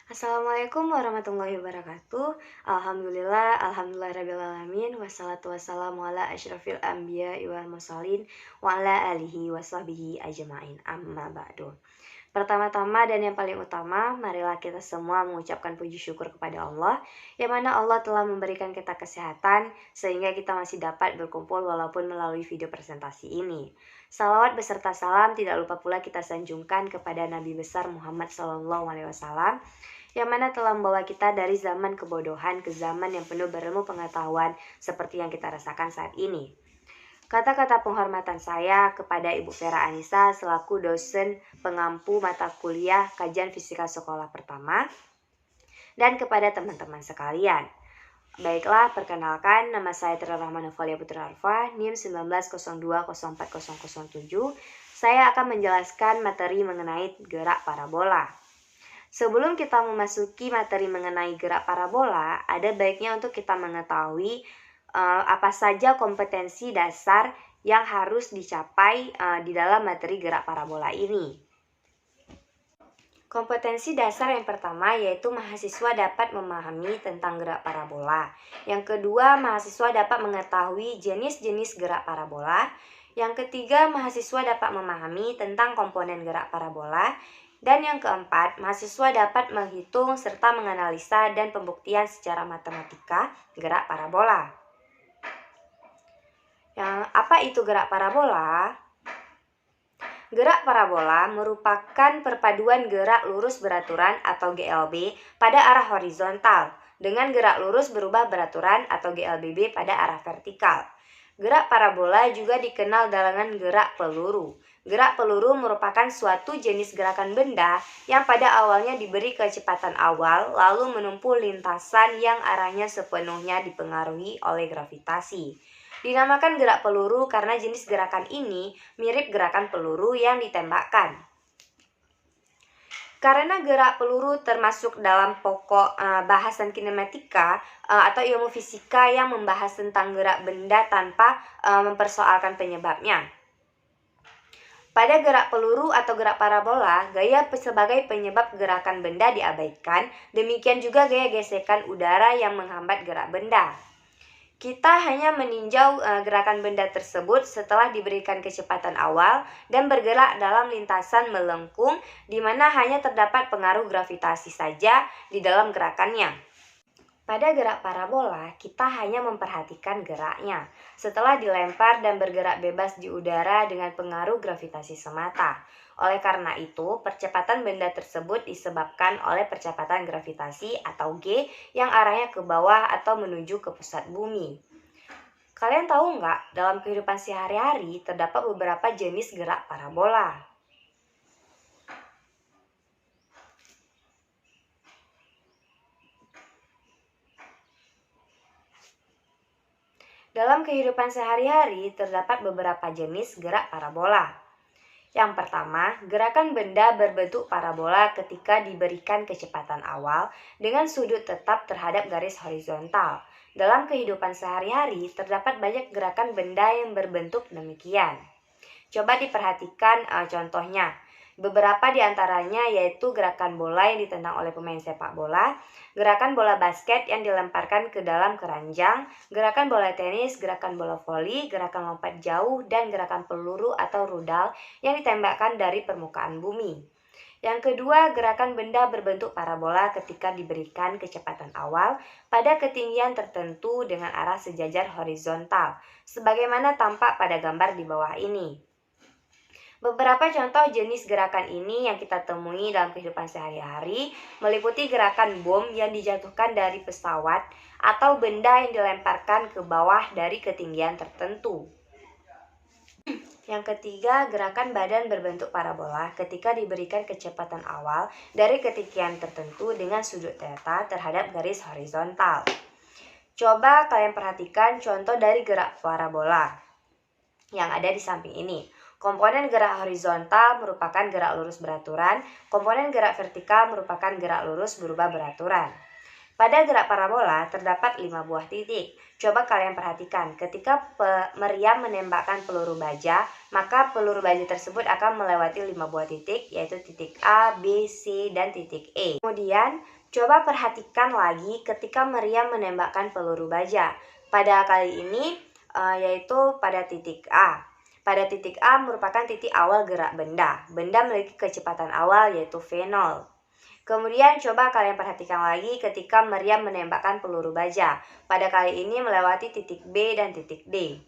Assalamualaikum warahmatullahi wabarakatuh. Alhamdulillahirabbil alamin. Wassalatu wassalamu ala asyrafil anbiya wal mursalin wa ala alihi washabihi ajmain. Amma ba'du. Pertama-tama dan yang paling utama, marilah kita semua mengucapkan puji syukur kepada Allah, yang mana Allah telah memberikan kita kesehatan sehingga kita masih dapat berkumpul walaupun melalui video presentasi ini. Salawat beserta salam tidak lupa pula kita sanjungkan kepada Nabi besar Muhammad SAW, yang mana telah membawa kita dari zaman kebodohan ke zaman yang penuh berilmu pengetahuan seperti yang kita rasakan saat ini. Kata-kata penghormatan saya kepada Ibu Vera Anissa selaku dosen pengampu mata kuliah kajian fisika sekolah pertama dan kepada teman-teman sekalian. Baiklah, perkenalkan, nama saya Tri Rahman Novalia Putri Arfa, NIM 1902040007. Saya akan menjelaskan materi mengenai gerak parabola. Sebelum kita memasuki materi mengenai gerak parabola, ada baiknya untuk kita mengetahui apa saja kompetensi dasar yang harus dicapai di dalam materi gerak parabola ini. Kompetensi dasar yang pertama yaitu mahasiswa dapat memahami tentang gerak parabola. Yang kedua, mahasiswa dapat mengetahui jenis-jenis gerak parabola. Yang ketiga, mahasiswa dapat memahami tentang komponen gerak parabola. Dan yang keempat, mahasiswa dapat menghitung serta menganalisa dan pembuktian secara matematika gerak parabola. Apa itu gerak parabola? Gerak parabola merupakan perpaduan gerak lurus beraturan atau GLB pada arah horizontal dengan gerak lurus berubah beraturan atau GLBB pada arah vertikal. Gerak parabola juga dikenal dengan gerak peluru. Gerak peluru merupakan suatu jenis gerakan benda yang pada awalnya diberi kecepatan awal lalu menempuh lintasan yang arahnya sepenuhnya dipengaruhi oleh gravitasi. Dinamakan gerak peluru karena jenis gerakan ini mirip gerakan peluru yang ditembakkan. Karena gerak peluru termasuk dalam pokok bahasan kinematika atau ilmu fisika yang membahas tentang gerak benda tanpa mempersoalkan penyebabnya. Pada gerak peluru atau gerak parabola, gaya sebagai penyebab gerakan benda diabaikan, demikian juga gaya gesekan udara yang menghambat gerak benda. Kita hanya meninjau gerakan benda tersebut setelah diberikan kecepatan awal dan bergerak dalam lintasan melengkung di mana hanya terdapat pengaruh gravitasi saja di dalam gerakannya. Pada gerak parabola, kita hanya memperhatikan geraknya setelah dilempar dan bergerak bebas di udara dengan pengaruh gravitasi semata. Oleh karena itu, percepatan benda tersebut disebabkan oleh percepatan gravitasi atau G yang arahnya ke bawah atau menuju ke pusat bumi. Kalian tahu nggak, dalam kehidupan sehari-hari terdapat beberapa jenis gerak parabola. Dalam kehidupan sehari-hari terdapat beberapa jenis gerak parabola. Yang pertama, gerakan benda berbentuk parabola ketika diberikan kecepatan awal dengan sudut tetap terhadap garis horizontal. Dalam kehidupan sehari-hari terdapat banyak gerakan benda yang berbentuk demikian. Coba diperhatikan contohnya. Beberapa di antaranya yaitu gerakan bola yang ditendang oleh pemain sepak bola, gerakan bola basket yang dilemparkan ke dalam keranjang, gerakan bola tenis, gerakan bola voli, gerakan lompat jauh, dan gerakan peluru atau rudal yang ditembakkan dari permukaan bumi. Yang kedua, gerakan benda berbentuk parabola ketika diberikan kecepatan awal pada ketinggian tertentu dengan arah sejajar horizontal, sebagaimana tampak pada gambar di bawah ini. Beberapa contoh jenis gerakan ini yang kita temui dalam kehidupan sehari-hari meliputi gerakan bom yang dijatuhkan dari pesawat atau benda yang dilemparkan ke bawah dari ketinggian tertentu. Yang ketiga, gerakan badan berbentuk parabola ketika diberikan kecepatan awal dari ketinggian tertentu dengan sudut theta terhadap garis horizontal. Coba kalian perhatikan contoh dari gerak parabola yang ada di samping ini. Komponen gerak horizontal merupakan gerak lurus beraturan, komponen gerak vertikal merupakan gerak lurus berubah beraturan. Pada gerak parabola terdapat 5 buah titik. Coba kalian perhatikan, ketika meriam menembakkan peluru baja, maka peluru baja tersebut akan melewati 5 buah titik, yaitu titik A, B, C, dan titik E. Kemudian, coba perhatikan lagi ketika meriam menembakkan peluru baja. Pada kali ini, yaitu pada titik A. Pada titik A merupakan titik awal gerak benda. Benda memiliki kecepatan awal yaitu V0. Kemudian coba kalian perhatikan lagi ketika meriam menembakkan peluru baja. Pada kali ini melewati titik B dan titik D.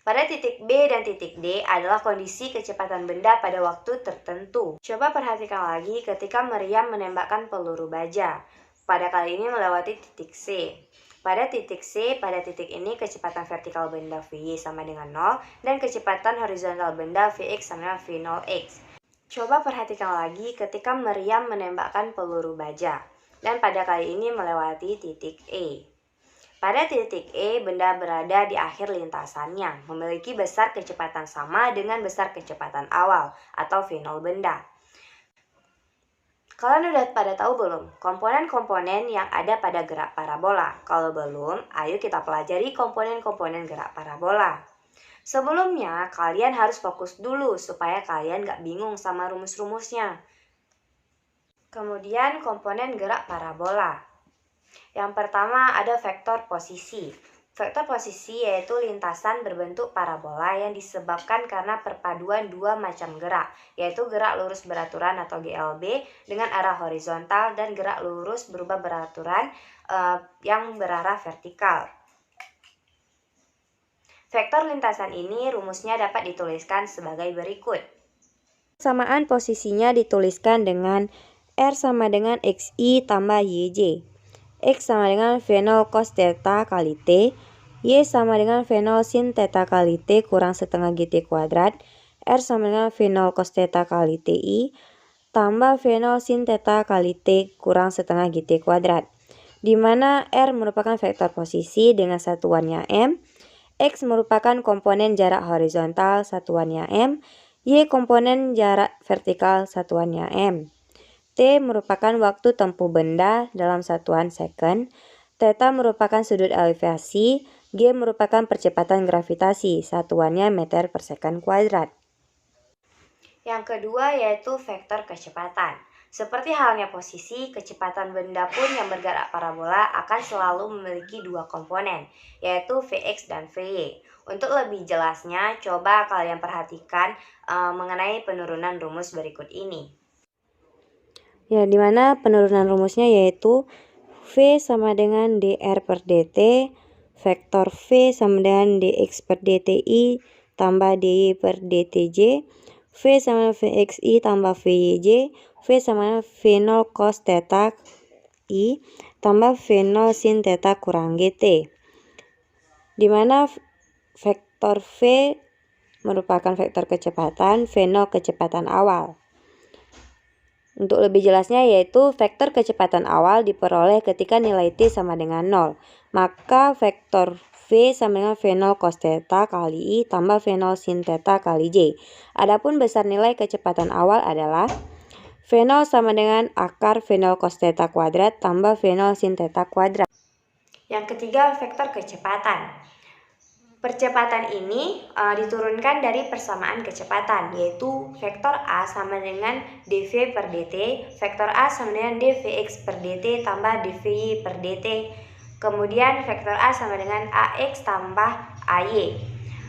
Pada titik B dan titik D adalah kondisi kecepatan benda pada waktu tertentu. Coba perhatikan lagi ketika meriam menembakkan peluru baja. Pada kali ini melewati titik C. Pada titik C, pada titik ini kecepatan vertikal benda Vy sama dengan 0 dan kecepatan horizontal benda Vx sama dengan V0x. Coba perhatikan lagi ketika meriam menembakkan peluru baja, dan pada kali ini melewati titik E. Pada titik E, benda berada di akhir lintasannya, memiliki besar kecepatan sama dengan besar kecepatan awal atau V0 benda. Kalian udah pada tahu belum komponen-komponen yang ada pada gerak parabola? Kalau belum, ayo kita pelajari komponen-komponen gerak parabola. Sebelumnya, kalian harus fokus dulu supaya kalian gak bingung sama rumus-rumusnya. Kemudian komponen gerak parabola. Yang pertama ada vektor posisi. Vektor posisi yaitu lintasan berbentuk parabola yang disebabkan karena perpaduan dua macam gerak, yaitu gerak lurus beraturan atau GLB dengan arah horizontal dan gerak lurus berubah beraturan yang berarah vertikal. Vektor lintasan ini rumusnya dapat dituliskan sebagai berikut. Persamaan posisinya dituliskan dengan R sama dengan XI tambah YJ. X sama dengan V0 cos theta kali T. Y sama dengan V0 sin theta kali T kurang setengah GT kuadrat. R sama dengan V0 cos theta kali TI tambah V0 sin theta kali T kurang setengah GT kuadrat. Di mana R merupakan vektor posisi dengan satuannya M. X merupakan komponen jarak horizontal, satuannya M. Y komponen jarak vertikal, satuannya M. T merupakan waktu tempuh benda dalam satuan second. Theta merupakan sudut elevasi. G merupakan percepatan gravitasi, satuannya meter per second kuadrat. Yang kedua yaitu vektor kecepatan. Seperti halnya posisi, kecepatan benda pun yang bergerak parabola akan selalu memiliki dua komponen, yaitu Vx dan Vy. Untuk lebih jelasnya, coba kalian perhatikan mengenai penurunan rumus berikut ini. Ya, dimana penurunan rumusnya yaitu V sama dengan dr per dt, vektor V sama dengan dx per dti tambah dy per dtj, V sama dengan Vxi tambah Vyj, V sama dengan V0 cos theta I tambah V0 sin theta kurang GT. Dimana vektor V merupakan vektor kecepatan, V0 kecepatan awal. Untuk lebih jelasnya yaitu vektor kecepatan awal diperoleh ketika nilai T sama dengan 0. Maka vektor V sama dengan V0 cos theta kali I tambah V0 sin theta kali J. Adapun besar nilai kecepatan awal adalah V0 sama dengan akar V0 cos theta kuadrat tambah V0 sin theta kuadrat. Yang ketiga, vektor kecepatan. Percepatan ini diturunkan dari persamaan kecepatan, yaitu vektor A sama dengan dv per dt, vektor A sama dengan dvx per dt tambah dvy per dt. Kemudian vektor A sama dengan ax tambah ay.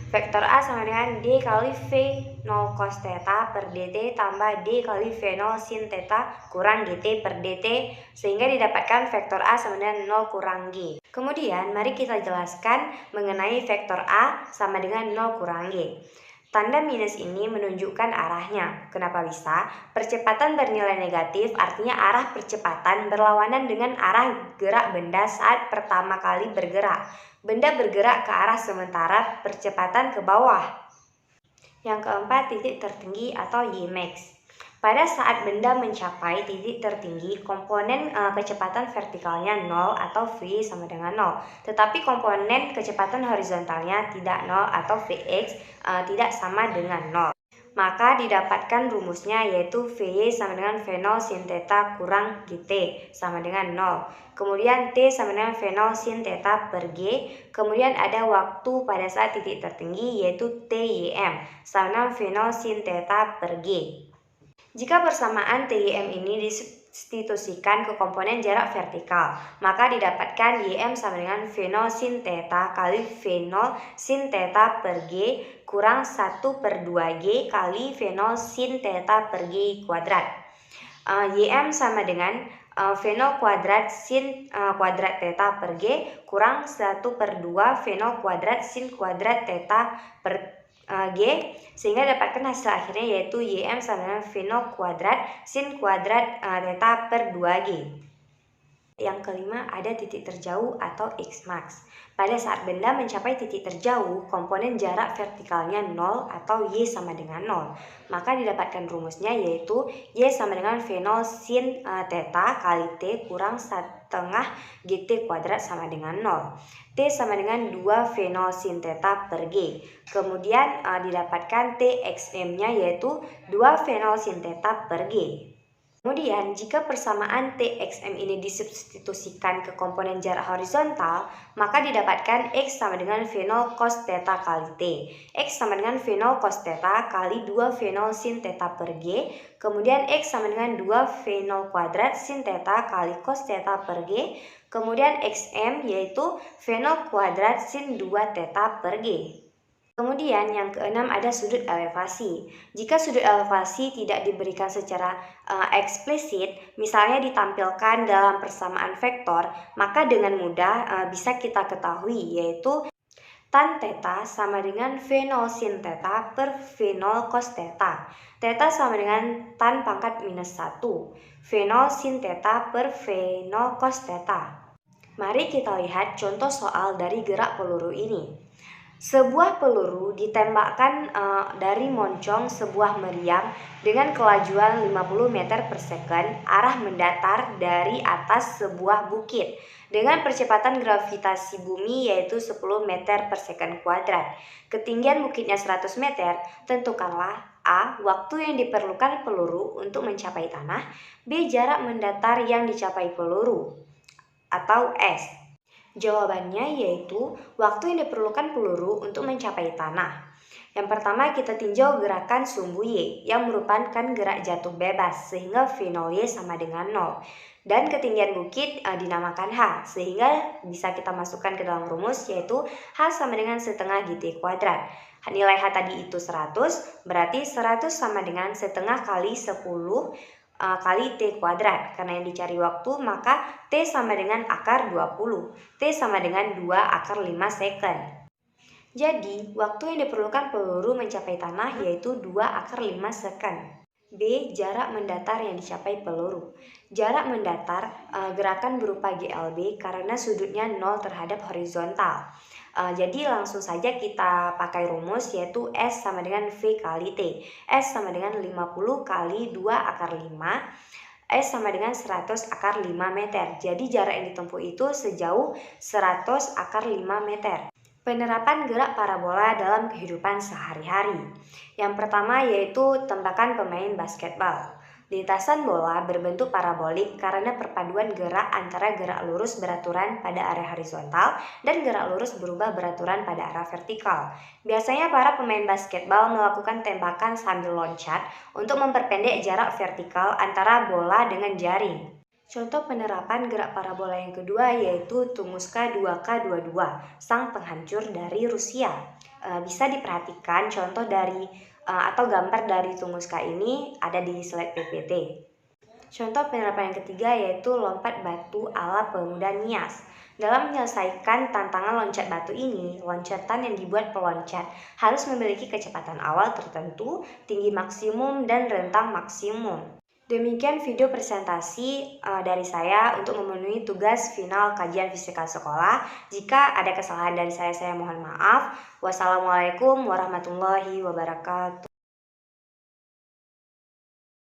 Vektor A sama dengan d kali V0 cos theta per dt tambah d kali V0 sin theta kurang gt per dt, sehingga didapatkan vektor A sama dengan 0 kurang g. Kemudian mari kita jelaskan mengenai vektor A sama dengan 0 kurang g. Tanda minus ini menunjukkan arahnya. Kenapa bisa? Percepatan bernilai negatif artinya arah percepatan berlawanan dengan arah gerak benda saat pertama kali bergerak. Benda bergerak ke arah sementara percepatan ke bawah. Yang keempat, titik tertinggi atau Ymax. Pada saat benda mencapai titik tertinggi, komponen kecepatan vertikalnya 0 atau V sama dengan 0. Tetapi komponen kecepatan horizontalnya tidak 0 atau Vx tidak sama dengan 0. maka didapatkan rumusnya yaitu VY sama dengan V0 sin theta kurang GT sama dengan 0. Kemudian T sama dengan V0 sin theta per G. Kemudian ada waktu pada saat titik tertinggi yaitu TYM sama dengan V0 sin theta per G. Jika persamaan TYM ini disubstitusikan ke komponen jarak vertikal, maka didapatkan YM sama dengan V0 sin theta kali V0 sin theta per G kurang 1/2G kali V0 sin theta per G kuadrat. YM sama dengan V0 kuadrat sin kuadrat theta per G kurang 1/2 V0 kuadrat sin kuadrat theta per G, sehingga dapatkan hasil akhirnya yaitu YM sama dengan V0 kuadrat sin kuadrat theta per 2G. Yang kelima, ada titik terjauh atau X-max. Pada saat benda mencapai titik terjauh, komponen jarak vertikalnya 0 atau Y sama dengan 0. Maka didapatkan rumusnya yaitu Y sama dengan V0 sin theta kali T kurang 1/2 GT kuadrat sama dengan 0. T sama dengan 2 V0 sin theta per G. Kemudian didapatkan TXM-nya yaitu 2 V0 sin theta per G. Kemudian, jika persamaan TXM ini disubstitusikan ke komponen jarak horizontal, maka didapatkan X sama dengan V0 cos theta kali T. X sama dengan V0 cos theta kali 2 V0 sin theta per G. Kemudian X sama dengan 2 V0 kuadrat sin theta kali cos theta per G. Kemudian XM yaitu V0 kuadrat sin 2 theta per G. Kemudian yang keenam ada sudut elevasi. Jika sudut elevasi tidak diberikan secara eksplisit, misalnya ditampilkan dalam persamaan vektor, maka dengan mudah bisa kita ketahui yaitu tan theta sama dengan V0 sin theta per V0 cos theta. Theta sama dengan tan pangkat minus 1. V0 sin theta per V0 cos theta. Mari kita lihat contoh soal dari gerak peluru ini. Sebuah peluru ditembakkan dari moncong sebuah meriam dengan kelajuan 50 meter per second arah mendatar dari atas sebuah bukit dengan percepatan gravitasi bumi yaitu 10 meter per second kuadrat. Ketinggian bukitnya 100 meter, tentukanlah A. Waktu yang diperlukan peluru untuk mencapai tanah, B. Jarak mendatar yang dicapai peluru, atau S. Jawabannya yaitu waktu yang diperlukan peluru untuk mencapai tanah. Yang pertama kita tinjau gerakan sumbu Y yang merupakan gerak jatuh bebas sehingga V0Y sama dengan 0. Dan ketinggian bukit dinamakan H sehingga bisa kita masukkan ke dalam rumus yaitu H sama dengan setengah GT kuadrat. Nilai H tadi itu 100, berarti 100 sama dengan setengah kali 10 kali T kuadrat. Karena yang dicari waktu maka T sama dengan akar 20. T sama dengan 2 akar 5 second. Jadi waktu yang diperlukan peluru mencapai tanah yaitu 2 akar 5 second. B. Jarak mendatar yang dicapai peluru. Jarak mendatar gerakan berupa GLB karena sudutnya 0 terhadap horizontal. Jadi langsung saja kita pakai rumus yaitu S sama dengan V kali T. S sama dengan 50 kali 2 akar 5. S sama dengan 100 akar 5 meter. Jadi jarak yang ditempuh itu sejauh 100 akar 5 meter. Penerapan gerak parabola dalam kehidupan sehari-hari. Yang pertama yaitu tembakan pemain basketball. Lintasan bola berbentuk parabolik karena perpaduan gerak antara gerak lurus beraturan pada area horizontal dan gerak lurus berubah beraturan pada arah vertikal. Biasanya para pemain basketball melakukan tembakan sambil loncat untuk memperpendek jarak vertikal antara bola dengan jaring. Contoh penerapan gerak parabola yang kedua yaitu Tunguska 2K22, sang penghancur dari Rusia. Bisa diperhatikan contoh dari atau gambar dari Tunguska ini ada di slide PPT. Contoh penerapan yang ketiga yaitu lompat batu ala pemuda Nias. Dalam menyelesaikan tantangan loncat batu ini, loncatan yang dibuat peloncat harus memiliki kecepatan awal tertentu, tinggi maksimum, dan rentang maksimum. Demikian video presentasi dari saya untuk memenuhi tugas final kajian fisika sekolah. Jika ada kesalahan dari saya mohon maaf. Wassalamualaikum warahmatullahi wabarakatuh.